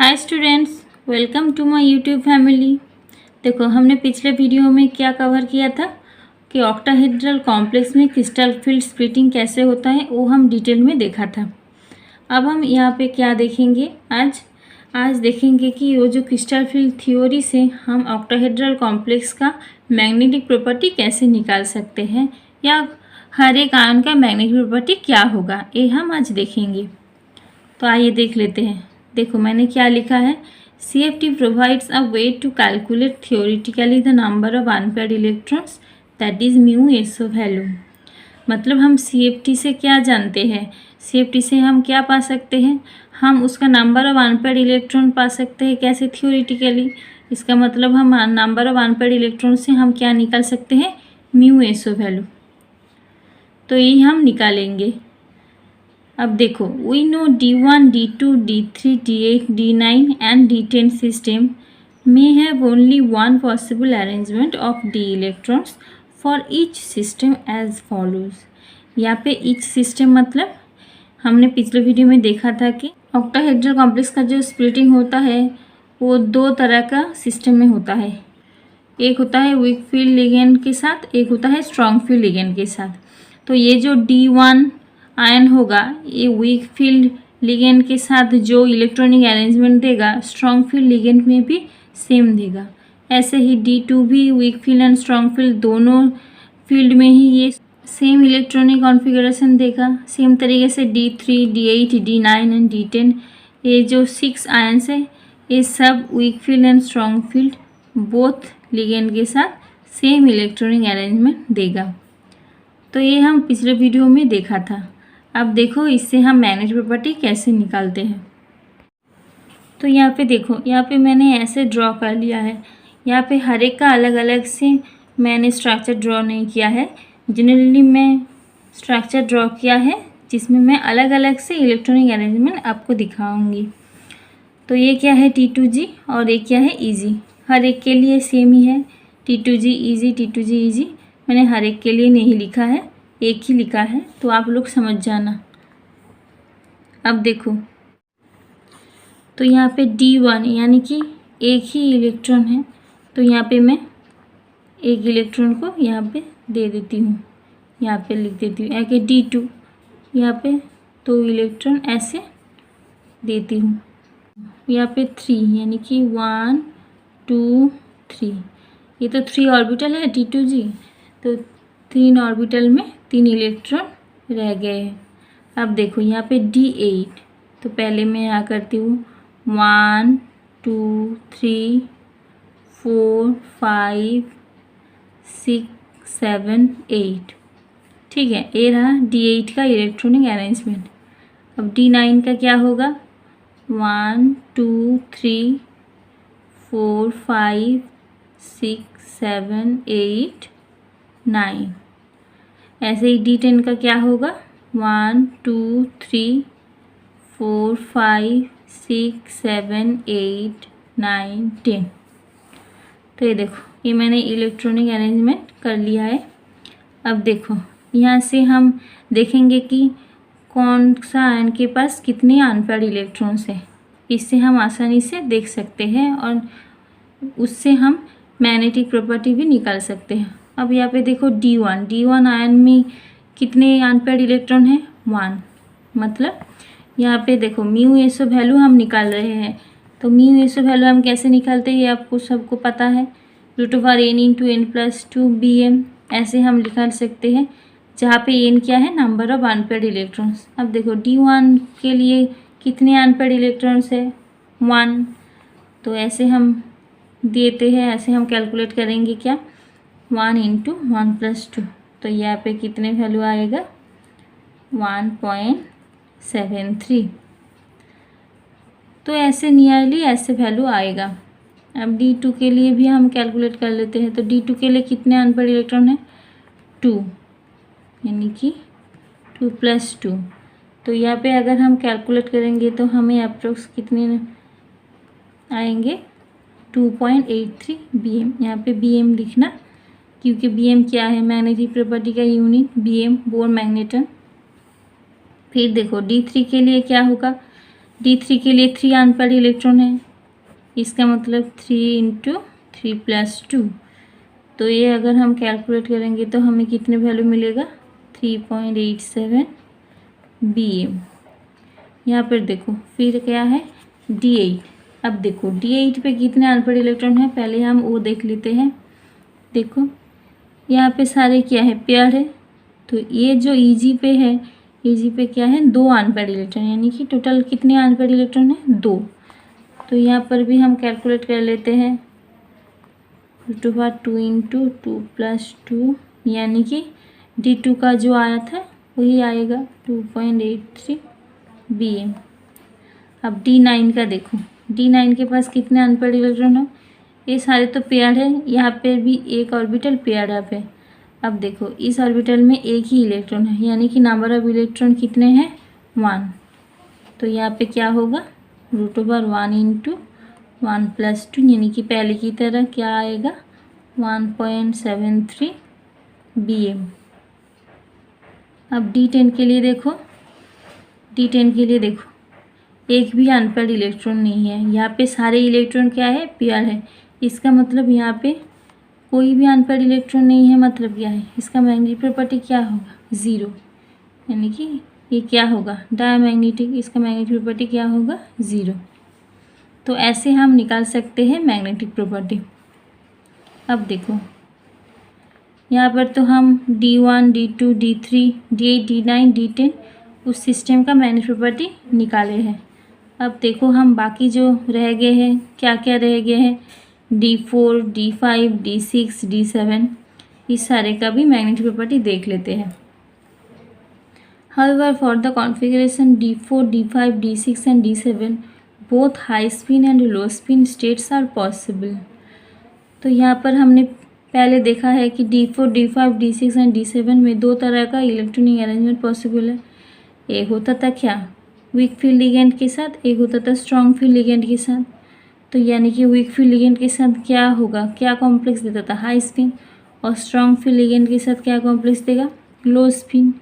Hi students, welcome to my YouTube family. देखो, हमने पिछले वीडियो में क्या कवर किया था कि ऑक्टाहेड्रल कॉम्प्लेक्स में क्रिस्टल फील्ड स्प्लिटिंग कैसे होता है, वो हम डिटेल में देखा था। अब हम यहाँ पे क्या देखेंगे, आज देखेंगे कि वो जो क्रिस्टल फील्ड थ्योरी से हम ऑक्टाहेड्रल कॉम्प्लेक्स का मैग्नेटिक प्रॉपर्टी कैसे निकाल सकते हैं, या हर एक आयन का मैग्नेटिक प्रॉपर्टी क्या होगा, ये हम आज देखेंगे। तो आइए देख लेते हैं। देखो, मैंने क्या लिखा है, CFT provides a way to calculate theoretically the number of unpaired electrons that is mu SO value। मतलब हम CFT से क्या जानते हैं, CFT से हम क्या पा सकते हैं, हम उसका नंबर ऑफ अनपेयर्ड इलेक्ट्रॉन पा सकते हैं। कैसे? थ्योरेटिकली। इसका मतलब हम नंबर ऑफ अनपेयर्ड इलेक्ट्रॉन से हम क्या निकाल सकते हैं, mu SO वैल्यू। तो ये हम निकालेंगे। अब देखो, we know D1, D2, D3, D8, D9 and D10 system may have only one possible arrangement of d electrons for each system as follows। यहाँ पे each system मतलब हमने पिछले वीडियो में देखा था कि ऑक्टाहेड्रल कॉम्प्लेक्स का जो स्प्लिटिंग होता है वो दो तरह का सिस्टम में होता है। एक होता है वीक फील्ड लिगेंड के साथ, एक होता है स्ट्रॉन्ग फील्ड लिगेंड के साथ। तो ये जो D1 आयन होगा, ये वीक फील्ड लिगेंड के साथ जो इलेक्ट्रॉनिक अरेंजमेंट देगा, स्ट्रॉन्ग फील्ड लिगेंड में भी सेम देगा। ऐसे ही D2 भी weak field and strong field दोनों फील्ड में ही ये सेम इलेक्ट्रॉनिक कॉन्फ़िगरेशन देगा। सेम तरीके से D3, D8, D9 and D10, ये जो 6 आयन्स है, ये सब weak field and strong field both ligand के साथ सेम इलेक्ट्रॉनिक अरेंजमेंट देगा। तो ये हम पिछले वीडियो में देखा था। अब देखो, इससे हम मैग्नेटिक प्रॉपर्टी कैसे निकालते हैं। तो यहाँ पे देखो, यहाँ पे मैंने ऐसे ड्रॉ कर लिया है। यहाँ पे हर एक का अलग अलग से मैंने स्ट्रक्चर ड्रॉ नहीं किया है। जनरली मैं स्ट्रक्चर ड्रॉ किया है जिसमें मैं अलग अलग से इलेक्ट्रॉनिक अरेंजमेंट आपको दिखाऊंगी। तो ये क्या है, T2G, और ये क्या है, EG। हर एक के लिए सेम ही है, T2G EG, T2G EG। मैंने हर एक के लिए नहीं लिखा है, एक ही लिखा है, तो आप लोग समझ जाना। अब देखो, तो यहाँ पे D1 यानी कि एक ही इलेक्ट्रॉन है, तो यहाँ पे मैं एक इलेक्ट्रॉन को यहाँ पे दे देती हूँ, यहाँ पे लिख देती हूँ। आगे D2, यहाँ पे 2 इलेक्ट्रॉन ऐसे देती हूँ। यहाँ पे 3 यानी कि 1 2 3, ये तो 3 ऑर्बिटल है T2G, तो 3 ऑर्बिटल में 3 इलेक्ट्रॉन रह गए हैं। अब देखो, यहाँ पे D8, तो पहले मैं यहाँ करती हूँ 1 2 3 4 5 6 7 8। ठीक है, ये रहा D8 का इलेक्ट्रॉनिक अरेंजमेंट। अब D9 का क्या होगा, 1 2 3 4 5 6 7 8 9। ऐसे ही D10 का क्या होगा, 1 2 3 4 5 6 7 8 9 10। तो ये देखो, ये मैंने इलेक्ट्रॉनिक अरेंजमेंट कर लिया है। अब देखो, यहाँ से हम देखेंगे कि कौन सा आयन के पास कितने अनपेयर्ड इलेक्ट्रॉन्स हैं। इससे हम आसानी से देख सकते हैं और उससे हम मैग्नेटिक प्रॉपर्टी भी निकाल सकते हैं। अब यहाँ पे देखो, D1 आयन में कितने अनपेयर्ड इलेक्ट्रॉन हैं, 1। मतलब यहाँ पे देखो, म्यू SO वैल्यू हम निकाल रहे हैं। तो म्यू SO वैल्यू हम कैसे निकालते हैं, ये आपको सबको पता है, √n × n+2 Bm, ऐसे हम निकाल सकते हैं, जहाँ पे n क्या है, नंबर ऑफ अनपेयर्ड इलेक्ट्रॉन्स। अब देखो, D1 के लिए कितने अनपेयर्ड इलेक्ट्रॉन्स है, 1। तो ऐसे हम देते हैं, ऐसे हम कैलकुलेट करेंगे क्या, 1 × 1+2, तो यहाँ पे कितने वैल्यू आएगा, 1.73। तो ऐसे नियरली ऐसे वैल्यू आएगा। अब D2 के लिए भी हम कैलकुलेट कर लेते हैं। तो D2 के लिए कितने अनपेयर्ड इलेक्ट्रॉन है, 2, यानी कि 2+2। तो यहाँ पे अगर हम कैलकुलेट करेंगे तो हमें अप्रोक्स कितने आएंगे, 2.83 Bm। यहाँ पे Bm लिखना, क्योंकि Bm क्या है, मैग्नेटिक प्रॉपर्टी का यूनिट Bm, बोर मैग्नेटन। फिर देखो, D3 के लिए क्या होगा, D3 के लिए 3 अनपेयर्ड इलेक्ट्रॉन है, इसका मतलब 3 × 3 + 2। तो ये अगर हम कैलकुलेट करेंगे तो हमें कितने वैल्यू मिलेगा, 3.87 BM। यहाँ पर देखो फिर क्या है, D8। अब देखो D8 पे कितने अनपेयर्ड इलेक्ट्रॉन है, पहले हम वो देख लेते हैं। देखो यहाँ पे सारे क्या है, पेयर है। तो ये जो EG पे है, EG पे क्या है, 2 अनपेयर्ड इलेक्ट्रॉन, यानी कि टोटल कितने अनपेयर्ड इलेक्ट्रॉन है, 2। तो यहाँ पर भी हम कैलकुलेट कर लेते हैं, √2 × 2 + 2, यानी कि D2 का जो आया था वही आएगा 2.83 BM। अब D9 का देखो, D9 के पास कितने अनपेयर्ड इलेक्ट्रॉन है, ये सारे तो पेयर है, यहाँ पे भी एक ऑर्बिटल पेयर अप है। अब देखो इस ऑर्बिटल में एक ही इलेक्ट्रॉन है, यानी कि नंबर ऑफ इलेक्ट्रॉन कितने हैं, 1। तो यहाँ पे क्या होगा, √1 × 1 + 2, यानी कि पहले की तरह क्या आएगा, 1.73 BM। अब D10 के लिए देखो, D10 के लिए देखो एक भी अनपेयर्ड इलेक्ट्रॉन नहीं है, यहाँ पे सारे इलेक्ट्रॉन क्या है, पेयर है। इसका मतलब यहाँ पे कोई भी अनपेयर्ड इलेक्ट्रॉन नहीं है, मतलब क्या है, इसका मैग्नेटिक प्रॉपर्टी क्या होगा, 0, यानी कि ये क्या होगा, डायमैग्नेटिक, इसका मैग्नेटिक प्रॉपर्टी क्या होगा, 0। तो ऐसे हम निकाल सकते हैं मैग्नेटिक प्रॉपर्टी। अब देखो यहाँ पर तो हम D1, D2, D3, D8, D9, D10 उस सिस्टम का मैग्नेटिक प्रॉपर्टी निकाले हैं। अब देखो हम बाकी जो रह गए हैं, क्या क्या रह गए हैं, D4, D5, D6, D7, इस सारे का भी मैग्नेटिक प्रॉपर्टी देख लेते हैं। However, for the configuration D4, D5, D6 and D7, both high spin and low spin states are possible। तो यहाँ पर हमने पहले देखा है कि D4, D5, D6 and D7 में 2 तरह का इलेक्ट्रॉनिक अरेंजमेंट पॉसिबल है। एक होता था क्या, वीक फील्ड लिगेंड के साथ, एक होता था स्ट्रॉन्ग फील्ड लिगेंड के साथ। तो यानी कि वीक फील्ड लिगेंड के साथ क्या होगा, क्या कॉम्प्लेक्स देता था, हाई स्पिन, और स्ट्रॉन्ग फील्ड लिगेंड के साथ क्या कॉम्प्लेक्स देगा, लो स्पिन।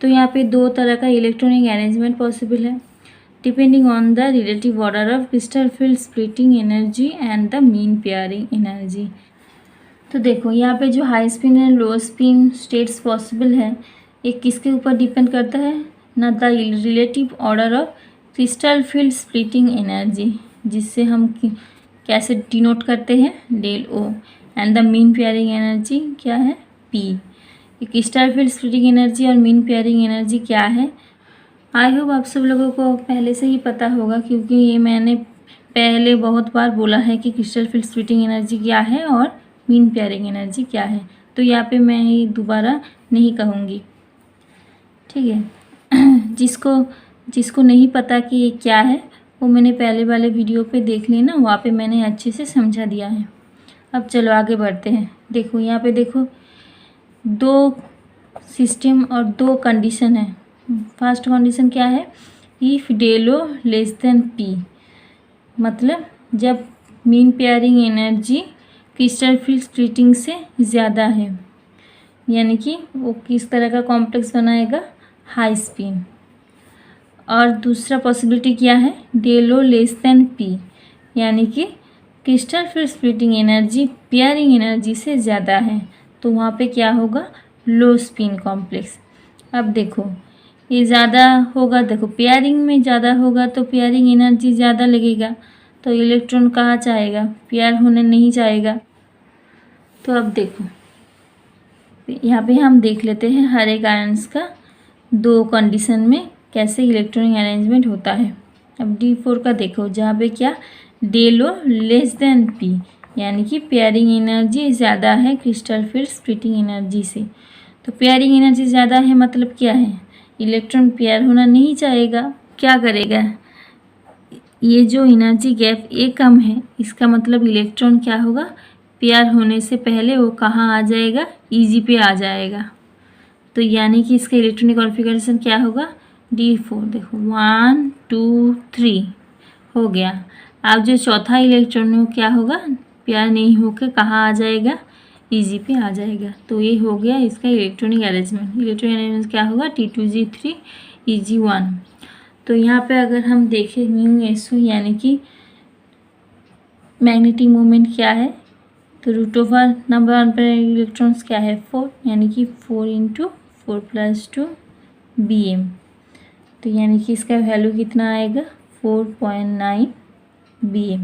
तो यहाँ पे 2 तरह का इलेक्ट्रॉनिक अरेंजमेंट पॉसिबल है, depending on the relative order of crystal field splitting energy and the mean pairing energy. तो देखो यहाँ पे जो high spin and low spin states possible है, एक किसके ऊपर डिपेंड करता है, ना the relative order of crystal field splitting energy, जिससे हम कैसे डिनोट करते हैं, ΔO, and the mean pairing energy क्या है, P। Crystal field splitting energy और मीन पेयरिंग एनर्जी क्या है, आई होप आप सब लोगों को पहले से ही पता होगा, क्योंकि ये मैंने पहले बहुत बार बोला है कि क्रिस्टल फील्ड स्प्लिटिंग एनर्जी क्या है और मीन पेयरिंग एनर्जी क्या है। तो यहाँ पे मैं ये दोबारा नहीं कहूँगी, ठीक है। जिसको नहीं पता कि ये क्या है, वो मैंने पहले वाले वीडियो पे देख लेना, वहाँ पे मैंने अच्छे से समझा दिया है। अब चलो आगे बढ़ते हैं। देखो यहाँ पे देखो 2 सिस्टम और 2 कंडीशन है। फर्स्ट कंडीशन क्या है, इफ़ ΔO P, मतलब जब mean pairing energy crystal field splitting से ज़्यादा है, यानी कि वो किस तरह का कॉम्प्लेक्स बनाएगा, हाई स्पिन। और दूसरा पॉसिबिलिटी क्या है, ΔO P, यानी कि crystal field splitting energy pairing energy से ज़्यादा है, तो वहाँ पे क्या होगा, लो स्पिन कॉम्प्लेक्स। अब देखो ये ज़्यादा होगा, देखो पेयरिंग में ज़्यादा होगा तो पेयरिंग एनर्जी ज़्यादा लगेगा, तो इलेक्ट्रॉन कहाँ चाहेगा, पेयर होने नहीं चाहेगा। तो अब देखो यहाँ पे हम देख लेते हैं हर एक आयंस का 2 कंडीशन में कैसे इलेक्ट्रॉनिक अरेंजमेंट होता है। अब D4 का देखो, जहाँ पे क्या, ΔO P, यानी कि पेयरिंग एनर्जी ज़्यादा है क्रिस्टल फील्ड स्प्लिटिंग एनर्जी से। तो पेयरिंग एनर्जी ज़्यादा है मतलब क्या है, इलेक्ट्रॉन पेयर होना नहीं चाहेगा, क्या करेगा, ये जो एनर्जी गैप ये कम है, इसका मतलब इलेक्ट्रॉन क्या होगा, पेयर होने से पहले वो कहाँ आ जाएगा, EG पे आ जाएगा। तो यानी कि इसका इलेक्ट्रॉनिक कॉन्फ़िगरेशन क्या होगा, D4। देखो 1 2 3 हो गया। अब जो चौथा इलेक्ट्रॉन है क्या होगा, पेयर नहीं होकर कहाँ आ जाएगा, EG पे आ जाएगा। तो ये हो गया इसका इलेक्ट्रॉनिक अरेंजमेंट। इलेक्ट्रॉनिक अरेंजमेंट क्या होगा, T2G3 EG1। तो यहाँ पे अगर हम देखें म्यू एसओ यानी कि मैग्नेटिक मोमेंट क्या है, तो root over number unpaired electrons क्या है 4, यानी कि 4 × 4 + 2 BM। तो यानी कि इसका वैल्यू कितना आएगा 4.9 BM।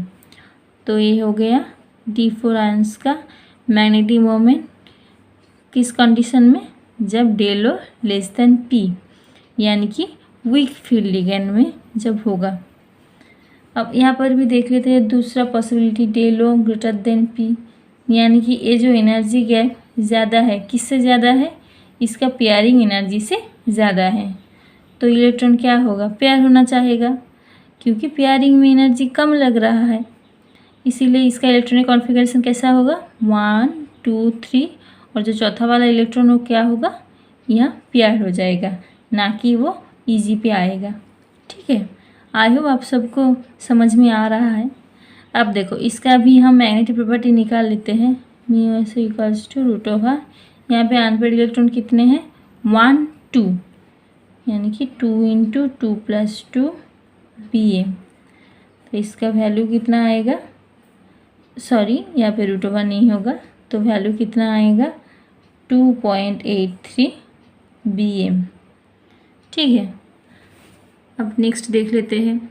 तो ये हो गया D4 आयंस का मैग्नेटिक मोमेंट किस कंडीशन में, जब डेलो लेस देन P, यानी कि वीक फील्ड लिगेंड में जब होगा। अब यहाँ पर भी देख लेते हैं दूसरा पॉसिबिलिटी, डेलो ग्रेटर देन P, यानी कि ये जो एनर्जी गैप ज़्यादा है, किससे ज़्यादा है, इसका पेयरिंग एनर्जी से ज़्यादा है। तो इलेक्ट्रॉन क्या होगा, पेयर होना चाहेगा, क्योंकि पेयरिंग में एनर्जी कम लग रहा है, इसीलिए इसका इलेक्ट्रॉनिक कॉन्फ़िगरेशन कैसा होगा 1 2 3, और जो चौथा वाला इलेक्ट्रॉन वो क्या होगा, यहाँ पेयर हो जाएगा, ना कि वो ईजी पे आएगा। ठीक है, आई होप आप सबको समझ में आ रहा है। अब देखो इसका भी हम मैग्नेटिक प्रॉपर्टी निकाल लेते हैं, mu SO equals to root over, यहाँ पे अनपेयर्ड इलेक्ट्रॉन कितने हैं 1 2, यानी कि 2 × 2 + 2 BM। तो इसका वैल्यू कितना आएगा, सॉरी यहाँ पे रूट ओवर नहीं होगा, तो वैल्यू कितना आएगा 2.83 BM। ठीक है, अब नेक्स्ट देख लेते हैं।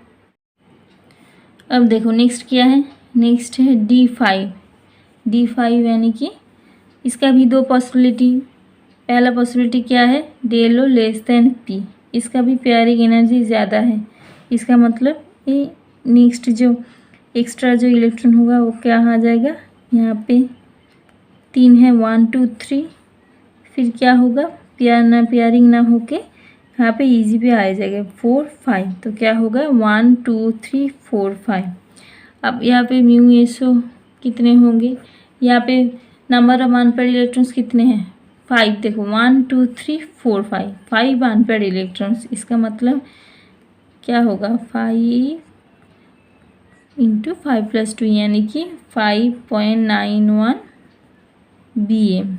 अब देखो नेक्स्ट क्या है, नेक्स्ट है D5 यानी कि इसका भी दो पॉसिबिलिटी। पहला पॉसिबिलिटी क्या है, डेलो लेस देन P, इसका भी पेयरिंग एनर्जी ज़्यादा है, इसका मतलब ये नेक्स्ट जो एक्स्ट्रा जो इलेक्ट्रॉन होगा वो क्या आ जाएगा, यहाँ पे 3 है 1 2 3, फिर क्या होगा पेयरिंग ना होके यहाँ पे इजी पे आ जाएगा 4 5, तो क्या होगा 1 2 3 4 5। अब यहाँ पे म्यू एसओ कितने होंगे, यहाँ पे नंबर ऑफ अनपेयर्ड इलेक्ट्रॉन्स कितने हैं 5, देखो 1 2 3 4 5 अनपेयर्ड इलेक्ट्रॉन्स, इसका मतलब क्या होगा 5 × 5 + 2, यानी कि 5.91 BM।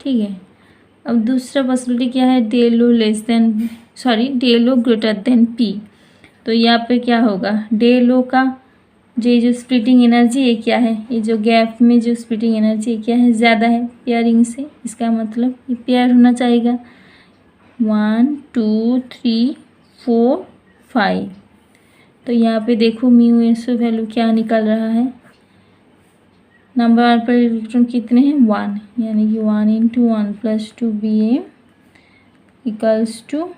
ठीक है, अब दूसरा पॉसिबिलिटी क्या है, डेलो ग्रेटर देन P। तो यहाँ पे क्या होगा, डेलो का जो स्प्लिटिंग एनर्जी है क्या है, ये जो गैप में जो स्प्लिटिंग एनर्जी है क्या है ज़्यादा है पेयरिंग से, इसका मतलब ये पेयर होना चाहिएगा 1 2 3 4 5। तो यहाँ पे देखो म्यू एसओ वैल्यू क्या निकल रहा है, नंबर पर इलेक्ट्रॉन कितने हैं 1, यानी कि 1 × 1 + 2 BM इक्वल्स टू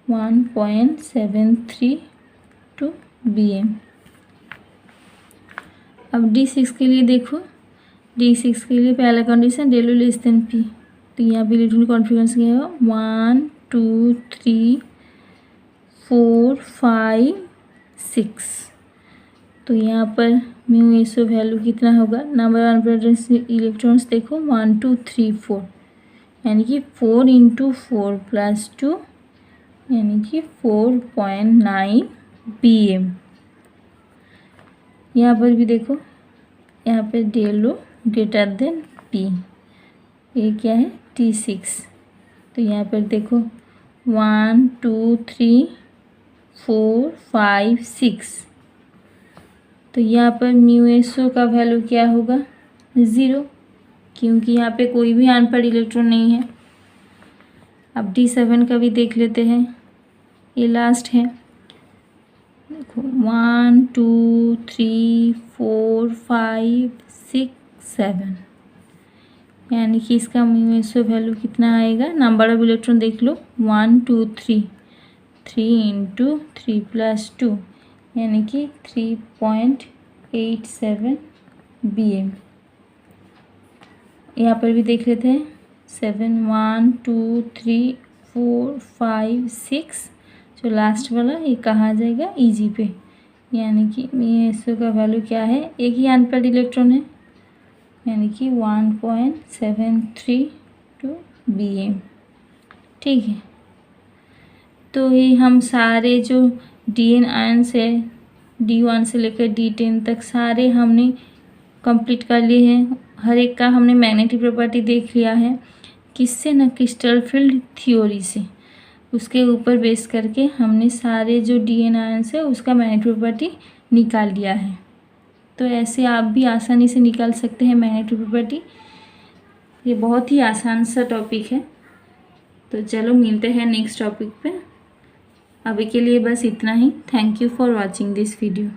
1.732 BM। अब D6 के लिए देखो, D6 के लिए पहला कंडीशन डेलो लेस देन P, तो यहाँ पे इलेक्ट्रॉन कॉन्फिगरेशन क्या है 1 2 3 4 5 6। तो यहाँ पर म्यू एसओ वैल्यू कितना होगा, नंबर अनपेयर्ड इलेक्ट्रॉन्स देखो 1 2 3 4, यानी कि 4 × 4 + 2, यानी कि 4.9 BM। यहाँ पर भी देखो, यहाँ पे डेलो ग्रेटर देन P, ये क्या है T6। तो यहाँ पर देखो 1 2 3 4 5 6, तो यहाँ पर म्यू एसओ का वैल्यू क्या होगा 0, क्योंकि यहाँ पे कोई भी अनपेयर्ड इलेक्ट्रॉन नहीं है। अब D7 का भी देख लेते हैं, ये लास्ट है, देखो 1 2 3 4 5 6 7, यानी कि इसका म्यू एसओ वैल्यू कितना आएगा, नंबर ऑफ इलेक्ट्रॉन देख लो 1 2 3 3 × 3 + 2, यानी कि 3.87 BM। यहाँ पर भी देख लेते हैं 7 1 2 3 4 5 6, जो लास्ट वाला ये कहाँ आ जाएगा ईजी पे, यानी कि म्यू एसओ का वैल्यू क्या है, एक ही अनपेयर्ड इलेक्ट्रॉन है, यानी कि 1.732 BM। ठीक है, तो ये हम सारे जो DN आयंस है D1 से लेकर D10 तक सारे हमने कंप्लीट कर लिए हैं, हर एक का हमने मैग्नेटिक प्रॉपर्टी देख लिया है, किससे ना क्रिस्टल फील्ड थ्योरी से। उसके ऊपर बेस करके हमने सारे जो DNA आयंस है उसका मैग्नेटिक प्रॉपर्टी निकाल लिया है। तो ऐसे आप भी आसानी से निकाल सकते हैं मैग्नेटिक प्रॉपर्टी। ये बहुत ही आसान सा टॉपिक है। तो चलो मिलते हैं नेक्स्ट टॉपिक पे। अभी के लिए बस इतना ही। Thank you for watching this video.